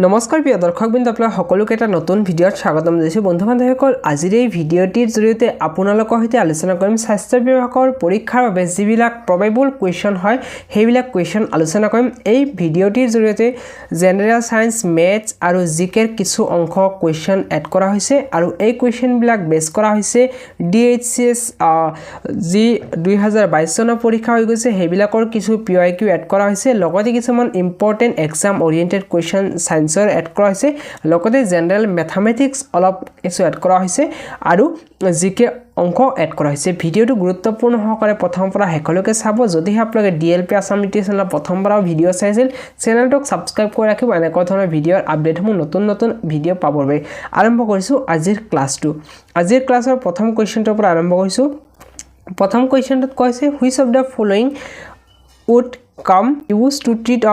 নমস্কাৰ প্ৰিয় দৰ্শকবৃন্দ আপোনালোক সকলোকে এটা নতুন ভিডিঅ'ত স্বাগতম জনাইছো বন্ধু-বান্ধৱীসকল আজিৰ এই ভিডিঅ'টিৰ জৰিয়তে আপোনালোকৰ সৈতে আলোচনা কৰিম স্বাস্থ্য বিভাগৰ পৰীক্ষাৰ বাবে যিবিলাক প্ৰবেবল কোৱেশ্চন হয় সেইবিলাক কোৱেশ্চন আলোচনা কৰিম এই ভিডিঅ'টিৰ জৰিয়তে জেনাৰেল সায়েন্স মেথছ আৰু জিকেৰ কিছু অংশ কোৱেশ্চন এড কৰা হৈছে আৰু এই কোৱেশ্চনবিলাক বেছ কৰা হৈছে DHCS যি 2022 চনৰ পৰীক্ষা হৈ গৈছে সেইবিলাকৰ কিছু PYQ এড কৰা হৈছে লগতে কিছুমান ইম্পৰ্টেন্ট এক্সাম ওৰিয়েন্টেড কোৱেশ্চন সায়েন্সৰ এড কৰা হৈছে লগতে জেনাৰেল ম্যাথমেটিক্স অলপ কিছু এড কৰা হৈছে আৰু জিকে অংক এড কৰা হৈছে ভিডিঅ'টো গুৰুত্বপূৰ্ণ সহকাৰে প্ৰথমৰ পৰা শেষলৈকে চাব যদি আপোনালোকে DLP আসাম চেনেল প্ৰথমবাৰ ভিডিঅ' চাইছিল চেনেলটোক সাবস্ক্ৰাইব কৰি ৰাখিব এনেকুৱা ধৰণৰ ভিডিঅ'ৰ আপডেটসমূহ নতুন ভিডিঅ' পাবৰ বাবে আৰম্ভ কৰিছো আজিৰ ক্লাছটো আজিৰ ক্লাছৰ প্ৰথম কোৱেশ্চনটোৰ পৰা আৰম্ভ কৰিছো প্ৰথম কোৱেশ্চনটোত কৈছে which of the following would come used to treat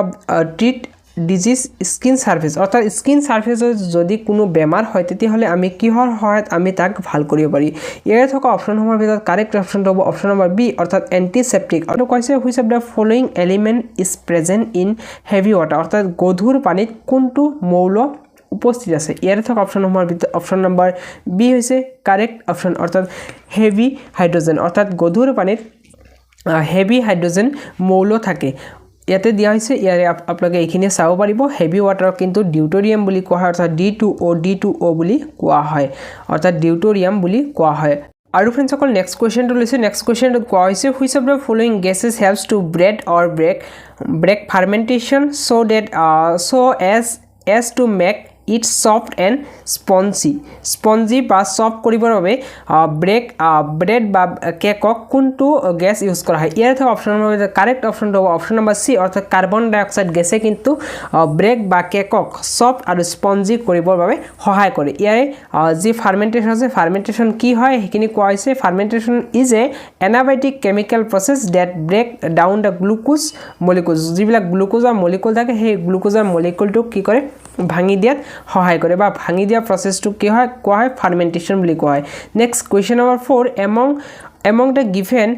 disease skin surface অর্থাৎ স্কিন সাৰ্ফেসৰ যদি কোনো বেমাৰ হয় তেতিয়াহলে আমি কিহৰ সহায়ত আমি তাক ভাল কৰিব পাৰি ইয়াৰ থকা অপচনসমূহৰ ভিতৰত কাৰেক্ট অপচনটো হ'ব অপচন নম্বৰ বি অৰ্থাৎ এন্টিসেপ্টিক আৰু কৈছে which of the following element is present in heavy water অৰ্থাৎ গধুৰ পানীত কোনটো মৌল উপস্থিত আছে ইয়াৰ থকা অপচনসমূহৰ ভিতৰত অপচন নম্বৰ বি হৈছে কাৰেক্ট অপচন অৰ্থাৎ হেভি হাইড্ৰোজেন অৰ্থাৎ গধুৰ পানীত হেভি হাইড্ৰোজেন মৌল থাকে ইয়াতে দিয়া হৈছে ইয়াৰে আপোনালোকে এইখিনি চাব পাৰিব হেভি ওয়াটাৰ কিন্তু ডিউটোৰিয়াম বুলি কোৱা হয় অৰ্থাৎ D2O বুলি কোৱা হয় অৰ্থাৎ ডিউটোৰিয়াম বুলি কোৱা হয় আৰু ফ্ৰেন্ডছ সকল নেক্সট কোৱেশ্চনটো লৈছে নেক্সট কোৱেশ্চনটো কোৱা হৈছে which of the following gases helps to bread or break fermentation so as to make it soft and spongy বা সফট কৰিবৰ বাবে ব্ৰেড বা কেকক কোনটো গ্যাস ইউজ কৰা হয় ইয়াৰ থকা অপচন নম্বৰ কাৰেক্ট অপচনটো হ'ব অপচন নম্বৰ সি অৰ্থাৎ কাৰ্বন ডাই অক্সাইড গেছে কিন্তু ব্ৰেড বা কেকক সফট আৰু স্পঞ্জি কৰিবৰ বাবে সহায় কৰে ইয়াৰে যি ফাৰ্মেন্টেশন আছে ফাৰ্মেন্টেশন কি হয় হেখিনি কোৱা হৈছে fermentation is a anaerobic chemical process that break down the glucose molecules যিবিলাক গ্লুকোজৰ মলিকুল থাকে সেই গ্লুকোজৰ মলিকুলটো কি কৰে ভাঙি দিয়াত সহায় কৰে বা ভাঙি দিয়া প্ৰসেসটো কি হয় কোৱা হয় ফাৰ্মেন্টেশন বুলি কোৱা হয় next question number 4 among the given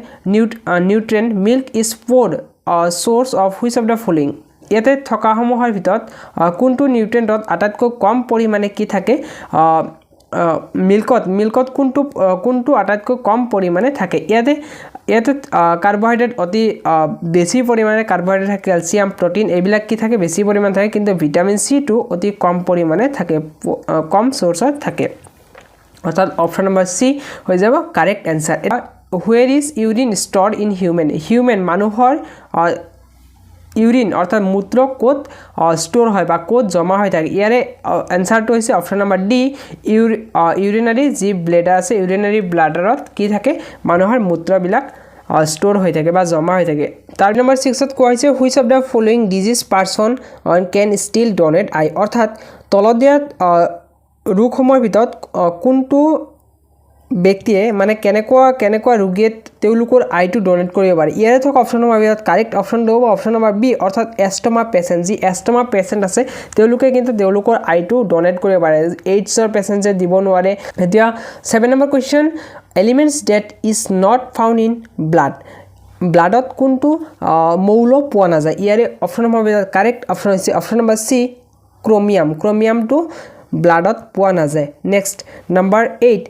nutrient milk is food source of which of the following ইয়াতে থকা সমূহৰ ভিতৰত কোনটো নিউট্ৰিয়েন্টত আটাইতকৈ কম পৰিমাণে কি থাকে মিল্কত কোনটো আটাইতকৈ কম পৰিমাণে থাকে ইয়াতে কাৰ্বোহাইড্ৰেট অতি বেছি পৰিমাণে কাৰ্বোহাইড্ৰেট থাকে ক্যালসিয়াম প্ৰটিন এইবিলাক কি থাকে বেছি পৰিমাণে থাকে কিন্তু ভিটামিন সি টো অতি কম পৰিমাণে থাকে কম সোৰ্সত থাকে অৰ্থাৎ অপচন নম্বৰ সি হৈ যাব correct answer where is urine stored in human মানুহৰ ইউৰিন অৰ্থাৎ মূত্ৰ কোত স্টোৰ হয় বা কোত জমা হৈ থাকে ইয়াৰে আনসাৰটো হৈছে অপচন নম্বৰ ডি ইউৰিনাৰী যি ব্লাডাৰ আছে ইউৰিনাৰী ব্লাডাৰত কি থাকে মানুহৰ মূত্ৰবিলাক স্টোৰ হৈ থাকে বা জমা হৈ থাকে তাৰ নম্বৰ 6 ত কোৱা হৈছে which of the following disease person can still donate eye অৰ্থাৎ তলদিয়া ৰোগসমূহৰ ভিতৰত কোনটো ব্যক্তিয়ে মানে কেনেকুৱা ৰোগীয়ে তেওঁলোকৰ আইটো ডোনেট কৰিব পাৰে ইয়াৰে থকা অপচন নম্বৰ ভিতৰত কাৰেক্ট অপচনটো হ'ব অপচন নম্বৰ বি অৰ্থাৎ এষ্টমা পেশেন্ট যি এষ্টমা পেশেন্ট আছে তেওঁলোকে কিন্তু তেওঁলোকৰ আইটো ডোনেট কৰিব পাৰে এইডছৰ পেশেন্টে দিব নোৱাৰে এতিয়া 7 number question elements that is not found in ব্লাডত কোনটো মৌল পোৱা নাযায় ইয়াৰে অপচন নম্বৰ ভিতৰত কাৰেক্ট অপচন হৈছে অপচন নম্বৰ সি ক্ৰোমিয়ামটো ব্লাডত পোৱা নাযায় next number 8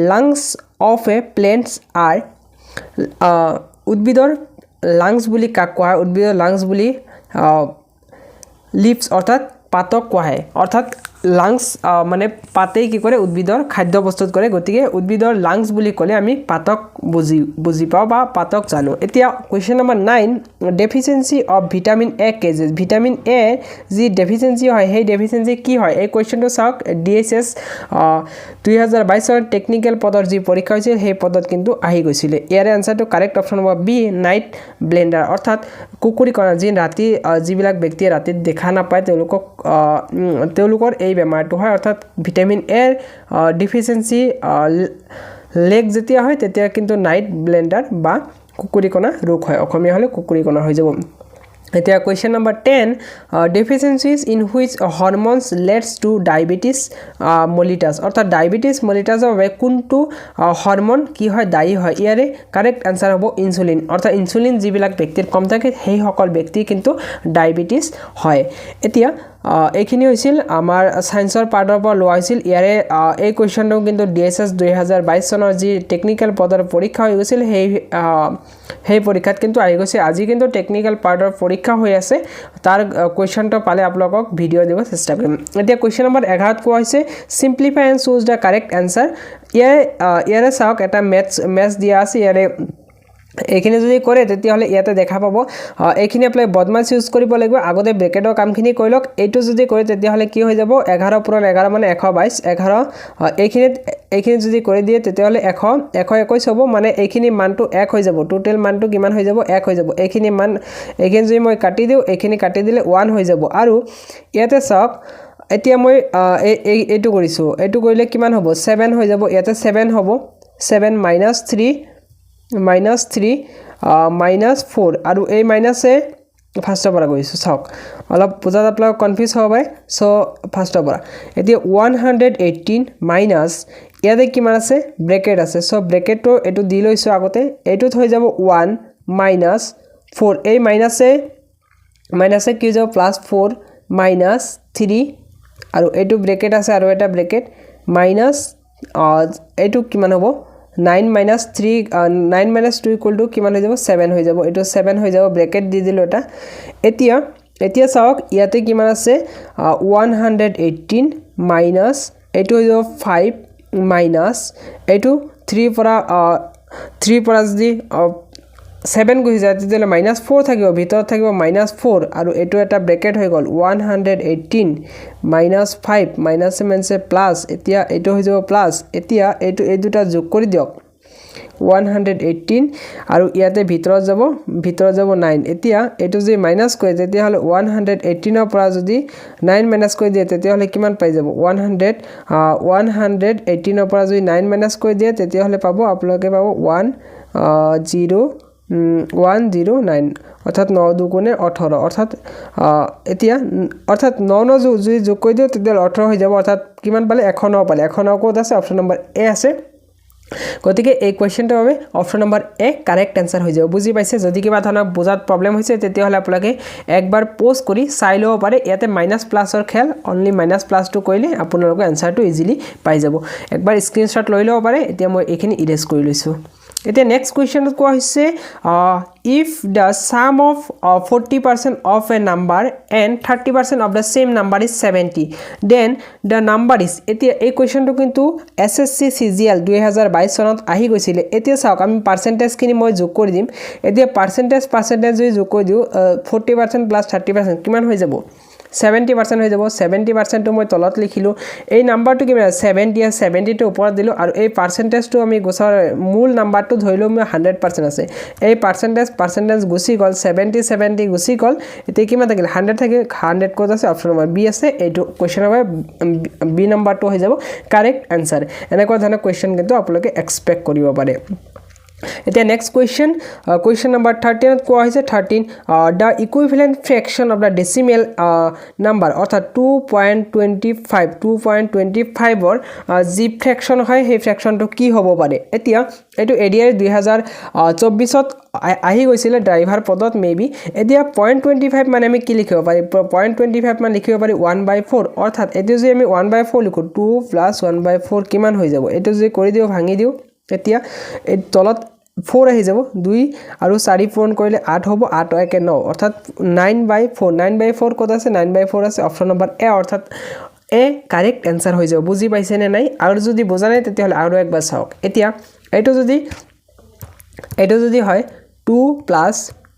lungs of a plants are উদ্ভিদৰ lungs বুলি কাক কোৱা হয় উদ্ভিদৰ lungs বুলি leaves অৰ্থাৎ পাতক কোৱা হয় অৰ্থাৎ lungs মানে পাতে কি কৰে উদ্ভিদৰ খাদ্য প্ৰস্তুত কৰে গতিকে উদ্ভিদৰ lungs বুলি ক'লে আমি পাতক বুজি পাও বা পাতক জানো এতিয়া question number 9 deficiency of vitamin A causes vitamin A যি ডেফিচিয়েন্সি হয় সেই ডেফিচিয়েন্সি কি হয় এই কোৱেশ্চনটো চাওক DHS 2022 চনৰ টেকনিক্যাল পদৰ যি পৰীক্ষা হৈছিল সেই পদত কিন্তু আহি গৈছিল ইয়াৰে আনসাৰটো correct option number B night blindness অৰ্থাৎ কুকুৰিকণা যি ৰাতি যিবিলাক ব্যক্তিয়ে ৰাতিত দেখা নাপায় তেওঁলোকৰ এই বেমাৰটো হয় অৰ্থাৎ ভিটামিন এ ডেফিচিয়েন্সি লেক যেতিয়া হয় তেতিয়া কিন্তু নাইট ব্লেন্ডাৰ বা কুকুৰিকণা ৰোগ হয় অসমীয়া হলে কুকুৰিকণা হৈ যাব এতিয়া question number 10 deficiencies in which hormones leads to diabetes mellitus অৰ্থাৎ ডায়াবেটিস মেলিটাসৰ বাবে কোনটো হৰমোন কি হয় দায়ী হয় ইয়াৰে কাৰেক্ট আনসাৰ হ'ব ইনসুলিন অৰ্থাৎ ইনসুলিন যিবিলাক ব্যক্তিৰ কম থাকে সেই সকল ব্যক্তি কিন্তু ডায়াবেটিস হয় এতিয়া এইখিনি হৈছিল আমাৰ সায়েন্সৰ পাৰ্টৰ পৰা লোৱা হৈছিল ইয়াৰে এই কোৱেশ্চনটো কিন্তু ডিএছএছ 2022 চনৰ যি টেকনিক্যাল পদৰ পৰীক্ষা হৈ গৈছিল সেই পৰীক্ষাত কিন্তু আহি গৈছে আজি কিন্তু টেকনিক্যাল পাৰ্টৰ পৰীক্ষা হৈ আছে তাৰ কোৱেশ্চনটো পালে আপোনালোকক ভিডিও দিব চেষ্টা কৰিম এতিয়া কোৱেশ্চন নম্বৰ 11 ত কোৱা হৈছে simplify and choose the correct answer ইয়াৰে চাওক এটা ম্যাথছ দিয়া আছে ইয়াৰে এইখিনি যদি কৰে তেতিয়াহলে ইয়াতে দেখা পাব এইখিনি আপুনি বদমাছ ইউজ কৰিব লাগিব আগতে ব্ৰেকেটৰ কামখিনি কৰি লওক এইটো যদি কৰে তেতিয়াহলে কি হৈ যাব 11 পূৰণ 11 মানে 122 11 এইখিনি যদি কৰি দিয়ে তেতিয়াহলে 121 হ'ব মানে এইখিনি মানটো 1 হৈ যাব টোটাল মানটো কিমান হৈ যাব 1 হৈ যাব এইখিনি যদি মই কাটি দিও এইখিনি কাটি দিলে 1 হৈ যাব আৰু ইয়াতে চাওক এতিয়া মই এইটো কৰিছো এইটো কৰিলে কিমান হ'ব 7 হৈ যাব ইয়াতে 7 হ'ব 7 -3 -4 আৰু এই মাইনাসে ফাৰ্ষ্টৰ পৰা গৈছো চাওক অলপ বুজাত আপোনাক কনফিউজ হ'ব পাৰে সো ফাৰ্ষ্টৰ পৰা এতিয়া 118 মাইনাস ইয়াতে কিমান আছে ব্ৰেকেট আছে সো ব্ৰেকেটটো এটো দি লৈছো আগতে এটোত হৈ যাব 1 -4 এই মাইনাসে কি যাব +4 -3 আৰু এটো ব্ৰেকেট আছে আৰু এটা ব্ৰেকেট মাইনাস এটো কিমান হ'ব 9 - 3 9 - 2 = কিমান হৈ যাব 7 হৈ যাব এটো 7 হৈ যাব ব্ৰেকেট দি দিলো এটা এতিয়া চাওক ইয়াতে কিমান আছে 118 মাইনাস এটো হৈ যাব 5 মাইনাস এটো 3 পৰা যদি 7 গুছি যায় তেতিয়ালে -4 থাকিব ভিতৰত থাকিব -4 আৰু এটো এটা ব্ৰেকেট হৈ গল 118 -5 মাইনাসে মাইনাসে প্লাস এতিয়া এটো হৈ যাব প্লাস এতিয়া এই দুটা যোগ কৰি দিয়ক 118 আৰু ইয়াতে ভিতৰত যাব 9 এতিয়া এটো যদি মাইনাস কৰে তেতিয়াহলে 118 ৰ পৰা যদি 9 মাইনাস কৰি দিয়ে তেতিয়াহলে কিমান পাই যাব 118 ৰ পৰা যদি 9 মাইনাস কৰি দিয়ে তেতিয়াহলে পাব আপোনালোকে পাব 109 অৰ্থাৎ 9 × 2 = 18 অৰ্থাৎ এতিয়া অৰ্থাৎ 9 যদি যোগ কৰি দিও তেতিয়া 18 হৈ যাব অৰ্থাৎ কিমান পালে 109 পালে 109 ক'ত আছে অপচন নম্বৰ এ আছে গতিকে এই কোৱেশ্চনটোৰ বাবে অপচন নম্বৰ এ কাৰেক্ট আনসাৰ হৈ যাব বুজি পাইছে যদি কিবা ধৰণৰ বুজাত প্ৰবলেম হৈছে তেতিয়াহলে আপোনালোকে একবাৰ পজ কৰি চাই লব পাৰে ইয়াতে মাইনাস প্লাসৰ খেল অনলি মাইনাস প্লাসটো কৰিলে আপোনালোকে আনসাৰটো ইজিলি পাই যাব একবাৰ স্ক্ৰিনশ্বট লৈ লব পাৰে এতিয়া মই এইখিনি ইৰেজ কৰি লৈছো এতিয়া নেক্সট কোৱেশ্চনত কোৱা হৈছে if the sum of 40% of a number and 30% of the same number is 70 then the number is এতিয়া এই কোৱেশ্চনটো কিন্তু SSC CGL 2022 চনত আহি গৈছিল এতিয়া চাওক আমি পার্সেন্টেজ কিনি মই যোগ কৰি দিম এতিয়া পাৰ্সেন্টেজ যদি যোগ কৰি দিও 40% + 30% কিমান হৈ যাব 70% হৈ যাব 70% টো মই তলত লিখিলো এই নাম্বাৰটো কি 70 70 টো ওপৰত দিলো আৰু এই পাৰ্সেন্টেজটো আমি গোছাৰ মূল নাম্বাৰটো ধৰিলো মই 100% আছে এই পার্সেন্টেজ গুছি গল 70 গুছি গল এতিয়া কিমান থাকিল 100 থাকিল 100 ক'ত আছে অপচন নম্বৰ বি আছে এইটো কোৱেশ্চন হ'ব বি নাম্বাৰটো হৈ যাব কাৰেক্ট আনসাৰ এনেকুৱা ধৰণৰ কোৱেশ্চন কিন্তু আপোনালোকে এক্সপেক্ট কৰিব পাৰে এতিয়া নেক্সট কোৱেশ্চন নম্বৰ 13 কোৱা হৈছে 13 the equivalent fraction of the decimal number অৰ্থাৎ 2.25 ৰ যি ফ্ৰেকশন হয় সেই ফ্ৰেকশনটো কি হ'ব পাৰে এতিয়া এটো এডিআই 2024 ত আহি গৈছিল ড্ৰাইভাৰ পদত মেবি এতিয়া 0.25 মানে আমি কি লিখিব পাৰি 0.25 মানে লিখিব পাৰি 1/4 অৰ্থাৎ এটো যদি আমি 1/4 লিখো 2 + 1/4 কিমান হৈ যাব এটো যদি কৰি দিও ভাঙি দিও এতিয়া এই তলত 4 আহি যাব 2 আৰু 4 পূৰণ কৰিলে 8 হ'ব 8 * 1 = 9 অৰ্থাৎ 9/4 ক'ত আছে 9/4 আছে অপচন নম্বৰ এ অৰ্থাৎ এ কাৰেক্ট আনসাৰ হৈ যাব বুজি পাইছে নে নাই আৰু যদি বুজা নাই তেতিয়াহলে আৰু একবাৰ চাওক এতিয়া এটো যদি হয় 2 +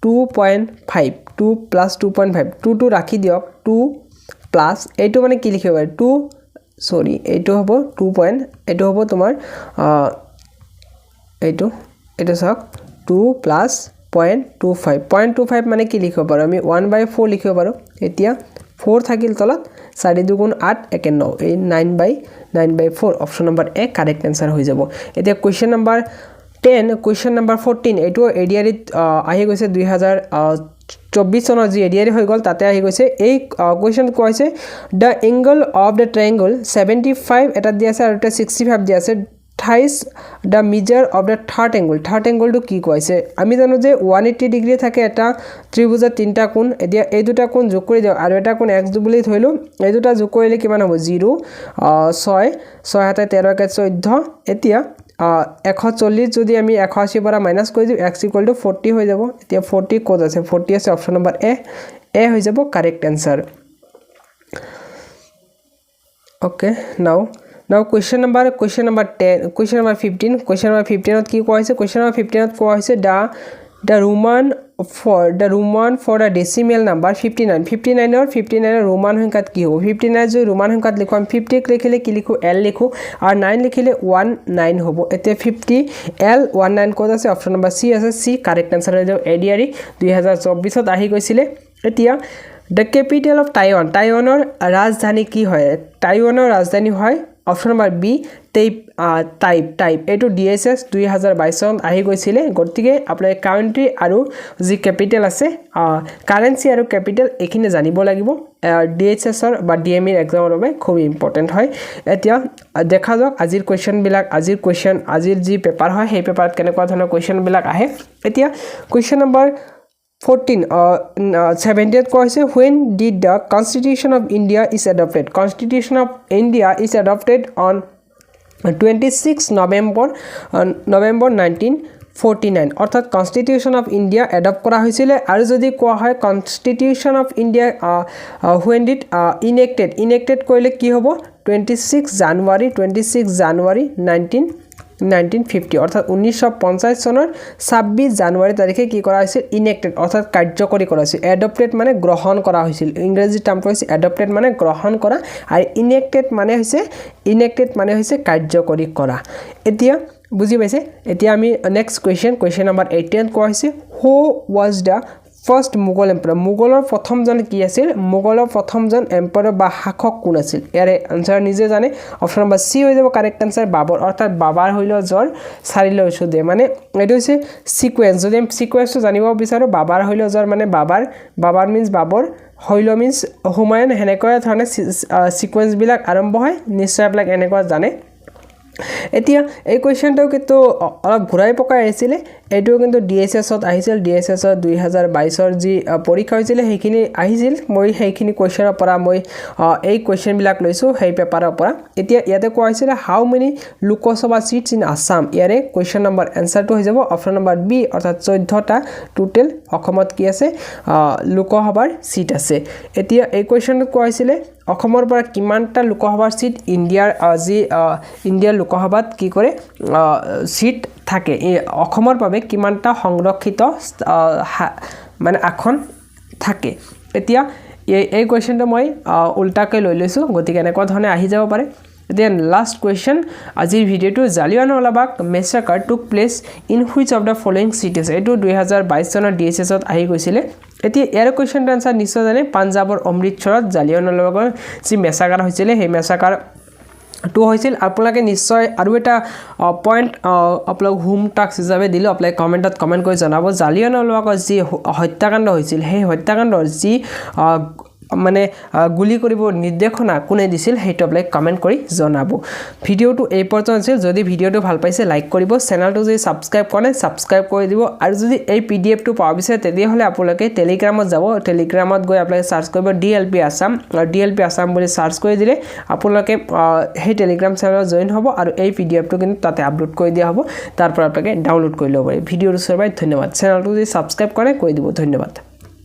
2.5 2 + 2.5 2 টো ৰাখি দিয়ক 2 প্লাস এইটো মানে কি লিখিব পাৰি 2 সৰি এইটো হ'ব 2 পইণ্ট এইটো হ'ব তোমাৰ এইটো চাওক 2 + 0.25 মানে কি লিখিব পাৰো আমি 1/4 লিখিব পাৰো এতিয়া 4 থাকিল তলত 4 × 2 = 8 1 = 9 এই 9/4 অপচন নম্বৰ এ কাৰেক্ট আনসাৰ হৈ যাব এতিয়া কোৱেশ্চন নম্বৰ 10 কোৱেশ্চন নম্বৰ 14 এটো এডিআৰি আহি গৈছে 2024 চনৰ যি এডিআৰি হৈ গল তাতে আহি গৈছে এই কোৱেশ্চন কোৱা হৈছে the angle of the triangle 75 এটা দিয়া আছে আৰু এটা 65 দিয়া আছে thus the measure of the third এংগলটো কি কৈছে আমি জানো যে 180 ডিগ্ৰী থাকে এটা ত্ৰিভুজৰ তিনিটা কোণ এতিয়া এই দুটা কোণ যোগ কৰি দিওঁ আৰু এটা কোণ x বুলি ধৰিলো এই দুটা যোগ কৰিলে কিমান হ'ব 0 6 6 হাতে 13 কে 14 এতিয়া 140 যদি আমি 180 পৰা মাইনাস কৰি দিওঁ x = 40 হৈ যাব এতিয়া 40 ক'ত আছে 40 আছে অপচন নম্বৰ এ হৈ যাব correct answer okay now question number 10 question number 15 question number 15 কি কোৱা হৈছে question number 15 কোৱা হৈছে the roman for the decimal number 59 ৰ roman সংখ্যাত কি হ'ব 59 যদি roman সংখ্যাত লিখো আমি 50 লিখিলে কি লিখো l লিখো আৰু 9 লিখিলে 19 হ'ব এতিয়া 50 l 19 কোড আছে অপচন নম্বৰ c আছে c কাৰেক্ট আনসাৰ হৈ যাব এডিআৰি 2024 ত আহি গৈছিলে এতিয়া The capital of Taiwan. Taiwanor রাজধানী কি হয়? Taiwanor রাজধানী হয় অপশন নম্বৰ বি টাইপ এটো ডিএসএস 2022 চনত আহি গৈছিলে গতিকে আপোনাৰ কাউন্ট্ৰি আৰু জি ক্যাপিটাল আছে কাৰেন্সি আৰু ক্যাপিটাল এখিনি জানিব লাগিব ডিএসএস ৰ বা ডিএমই এক্সামৰ বাবে খুব ইম্পৰ্টেন্ট হয় এতিয়া দেখা যাওক আজিৰ কোৱেশ্চন আজিৰ যি পেপাৰ হয় সেই পেপাৰত কেনেকুৱা ধৰণৰ কোৱেশ্চন বিলাক আহে এতিয়া question number 14 70th question when did the constitution of india is adopted constitution of india is adopted on 26 november 1949 অর্থাৎ constitution of india adopt করা হয়েছিল আর যদি কোয়া হয় constitution of india when did enacted কইলে কি হবে 26 জানুয়ারি 1950 অর্থাৎ 1950 সনৰ 26 জানুৱাৰী তাৰিখে কি কৰা হৈছিল ইনেক্টেড অৰ্থাৎ কাৰ্যকৰী কৰা হৈছিল এডপ্টেড মানে গ্ৰহণ কৰা হৈছিল ইংৰাজী টাৰ্মটো হৈছে এডপ্টেড মানে গ্ৰহণ কৰা আৰু ইনেক্টেড মানে হৈছে কাৰ্যকৰী কৰা এতিয়া বুজি পাইছে এতিয়া আমি নেক্সট কোৱেশ্চন নম্বৰ 18 কোৱা হৈছে হু ওয়াজ দা ফাৰ্স্ট মুঘল এম্পায়াৰ মুঘলৰ প্ৰথমজন কি আছিল মুঘলৰ প্ৰথমজন এম্পায়াৰ বা শাসক কোন আছিল ইয়াৰে আনসাৰ নিজে জানে অপচন নম্বৰ সি হৈ যাব কাৰেক্ট আনসাৰ বাবৰ অৰ্থাৎ বাবাৰ হইল জৰ চাৰিলৈ সুদে মানে এটো হৈছে সিকোয়েন্স যদি আমি সিকোয়েন্সটো জানিব বিচাৰো বাবাৰ হইল জৰ মানে বাবাৰ মিন্স বাবৰ হইল মিন্স হুমায়ুন হেনেকৈ ধৰণে সিকোয়েন্স বিলাক আৰম্ভ হয় নিশ্চয় আপোনাক এনেকুৱা জানে এতিয়া এই কোৱেশ্চনটো কিন্তু অলপ ঘুৰাই পকাই আহিছিল এটো কিন্তু ডিএসএস ত আহিছিল ডিএসএস 2022 ৰ যি পৰীক্ষা হৈছিল হেখিনি আহিছিল মই হেখিনি কোৱেশ্চনৰ পৰা মই এই কোৱেশ্চন বিলাক লৈছো হেই পেপাৰৰ পৰা এতিয়া ইয়াতে কোৱা হৈছিল how many Lok Sabha seats in Assam ইয়াৰে কোৱেশ্চন নম্বৰ আনসাৰটো হৈ যাব অপচন নম্বৰ বি অৰ্থাৎ 14টা টোটাল অসমত কি আছে লোকসভাৰ সিট আছে এতিয়া এই কোৱেশ্চনটো কোৱা হৈছিল অসমৰ পৰা কিমানটা লোকসভাৰ সিট ইণ্ডিয়াৰ লোকসভাত কি কৰে সিট থাকে অসমৰ বাবে কিমানটা সংৰক্ষিত মানে আসন থাকে এতিয়া এই কোৱেশ্চনটো মই উল্টাকৈ লৈ লৈছো গতিকে এনেকুৱা ধৰণে আহি যাব পাৰে Then last question আজিৰ ভিডিওটো Jallianwala Bagh মেছাকাৰ took place in which of the following cities এটো 2022 চনৰ ডিএসএস ত আহি গৈছিল এতিয়া ইয়াৰ কোৱেশ্চনৰ আনসাৰ নিশ্চয় জানে পাঞ্জাবৰ অমৃতসৰত জালিয়ানৱালাবাগৰ যি মেছাকাৰ হৈছিল সেই মেছাকাৰ টু হৈছিল আপোনালোকে নিশ্চয় আৰু এটা পয়েন্ট আপোনাক হোম টাস্ক হিচাপে দিলো আপোনাক কমেন্টত কমেন্ট কৰি জনাব জালিয়ানৱালাবাগৰ যি হত্যাকাণ্ড হৈছিল সেই হত্যাকাণ্ডৰ যি মানে গুলি কৰিব নিৰ্দেশনা কোনে দিছিল হেটো আপোনাক কমেন্ট কৰি জনাব ভিডিওটো এই পৰ্যন্ত আছিল যদি ভিডিওটো ভাল পাইছে লাইক কৰিব চেনেলটো যদি সাবস্ক্ৰাইব কৰে সাবস্ক্ৰাইব কৰি দিব আৰু যদি এই পিডিএফটো পাব বিচাৰে তেতিয়া হলে আপোনালোকে টেলিগ্ৰামত যাব টেলিগ্ৰামত গৈ আপোনালোকে সাৰ্চ কৰিব ডিএলপি আসাম আৰু ডিএলপি আসাম বুলি সাৰ্চ কৰি দিলে আপোনালোকে সেই টেলিগ্ৰাম চেনেলত জয়েন হ'ব আৰু এই পিডিএফটো কিন্তু তাতে আপলোড কৰি দিয়া হ'ব তাৰ পৰা আপোনালোকে ডাউনলোড কৰি ল'ব পাৰে ভিডিওটো চাই ধন্যবাদ চেনেলটো যদি সাবস্ক্ৰাইব কৰে কৰি দিব ধন্যবাদ